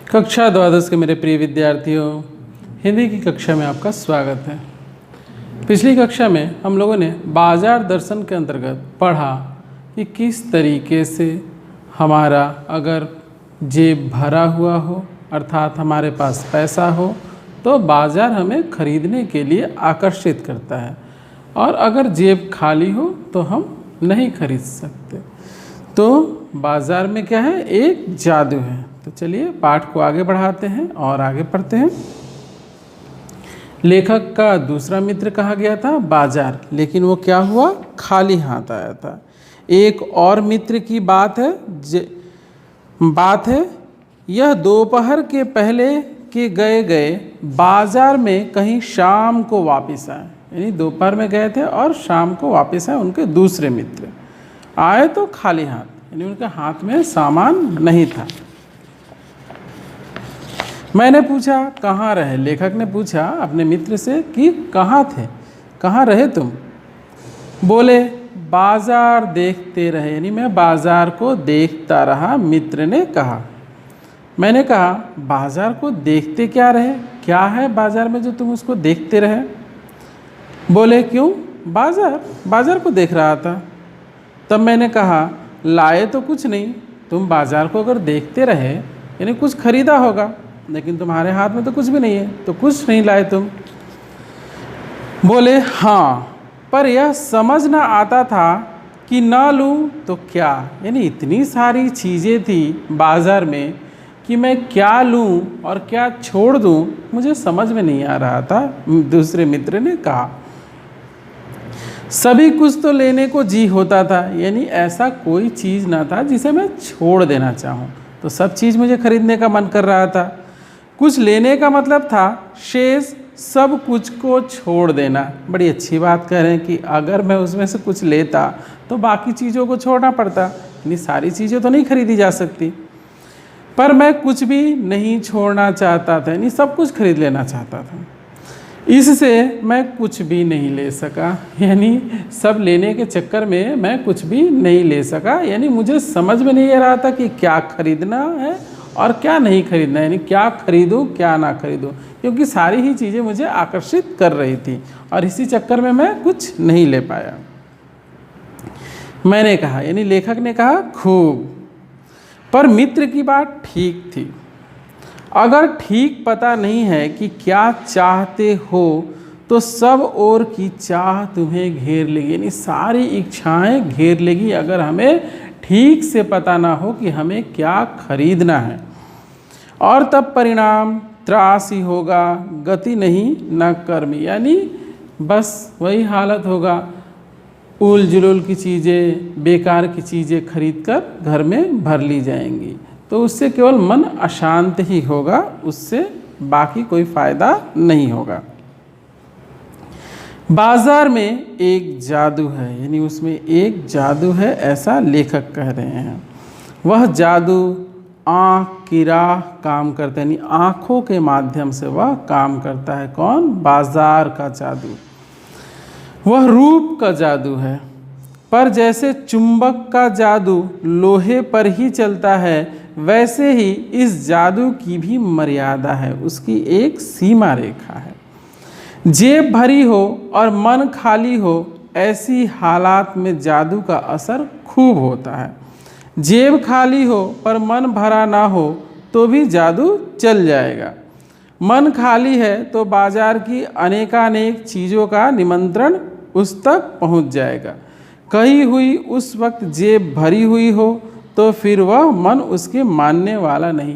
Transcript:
कक्षा द्वादश के मेरे प्रिय विद्यार्थियों, हिंदी की कक्षा में आपका स्वागत है। पिछली कक्षा में हम लोगों ने बाजार दर्शन के अंतर्गत पढ़ा कि किस तरीके से हमारा अगर जेब भरा हुआ हो अर्थात हमारे पास पैसा हो तो बाज़ार हमें खरीदने के लिए आकर्षित करता है, और अगर जेब खाली हो तो हम नहीं खरीद सकते। तो बाज़ार में क्या है, एक जादू है। तो चलिए पाठ को आगे बढ़ाते हैं और आगे पढ़ते हैं। लेखक का दूसरा मित्र कहा गया था बाजार, लेकिन वो क्या हुआ, खाली हाथ आया था। एक और मित्र की बात है यह दोपहर के पहले के गए बाजार में कहीं शाम को वापस आए, यानी दोपहर में गए थे और शाम को वापस आए। उनके दूसरे मित्र आए तो खाली हाथ, यानी उनके हाथ में सामान नहीं था। मैंने पूछा कहाँ रहे, लेखक ने पूछा अपने मित्र से कि कहाँ थे, कहाँ रहे तुम। बोले बाजार देखते रहे, यानी मैं बाजार को देखता रहा, मित्र ने कहा। मैंने कहा बाजार को देखते क्या रहे, क्या है बाजार में जो तुम उसको देखते रहे। बोले क्यों, बाजार को देख रहा था। तब मैंने कहा लाए तो कुछ नहीं, तुम बाजार को अगर देखते रहे यानी कुछ खरीदा होगा, लेकिन तुम्हारे हाथ में तो कुछ भी नहीं है, तो कुछ नहीं लाए तुम। बोले हाँ, पर यह समझ ना आता था कि ना लूँ तो क्या, यानी इतनी सारी चीज़ें थी बाज़ार में कि मैं क्या लूँ और क्या छोड़ दूँ, मुझे समझ में नहीं आ रहा था। दूसरे मित्र ने कहा सभी कुछ तो लेने को जी होता था, यानी ऐसा कोई चीज़ ना था जिसे मैं छोड़ देना चाहूँ। तो सब चीज़ मुझे खरीदने का मन कर रहा था। कुछ लेने का मतलब था शेष सब कुछ को छोड़ देना। बड़ी अच्छी बात कह रहे हैं कि अगर मैं उसमें से कुछ लेता तो बाकी चीज़ों को छोड़ना पड़ता, यानी सारी चीज़ें तो नहीं खरीदी जा सकती। पर मैं कुछ भी नहीं छोड़ना चाहता था, यानी सब कुछ खरीद लेना चाहता था। इससे मैं कुछ भी नहीं ले सका, यानी सब लेने के चक्कर में मैं कुछ भी नहीं ले सका, यानी मुझे समझ में नहीं आ रहा था कि क्या खरीदना है और क्या नहीं खरीदना, यानी क्या खरीदूं क्या ना खरीदूं, क्योंकि सारी ही चीज़ें मुझे आकर्षित कर रही थी और इसी चक्कर में मैं कुछ नहीं ले पाया। मैंने कहा, यानी लेखक ने कहा खूब, पर मित्र की बात ठीक थी। अगर ठीक पता नहीं है कि क्या चाहते हो तो सब ओर की चाह तुम्हें घेर लेगी, यानी सारी इच्छाएं घेर लेगी अगर हमें ठीक से पता ना हो कि हमें क्या खरीदना है। और तब परिणाम त्रास ही होगा, गति नहीं न कर्म, यानी बस वही हालत होगा, उल जुलूल की चीज़ें, बेकार की चीज़ें खरीद कर घर में भर ली जाएंगी। तो उससे केवल मन अशांत ही होगा, उससे बाकी कोई फ़ायदा नहीं होगा। बाज़ार में एक जादू है, यानी उसमें एक जादू है, ऐसा लेखक कह रहे हैं। वह जादू आँख की राह काम करता है, यानी आँखों के माध्यम से वह काम करता है। कौन, बाज़ार का जादू। वह रूप का जादू है, पर जैसे चुंबक का जादू लोहे पर ही चलता है, वैसे ही इस जादू की भी मर्यादा है, उसकी एक सीमा रेखा है। जेब भरी हो और मन खाली हो, ऐसी हालात में जादू का असर खूब होता है। जेब खाली हो पर मन भरा ना हो तो भी जादू चल जाएगा। मन खाली है तो बाजार की अनेकानेक चीज़ों का निमंत्रण उस तक पहुंच जाएगा। कही हुई उस वक्त जेब भरी हुई हो तो फिर वह मन उसके मानने वाला नहीं।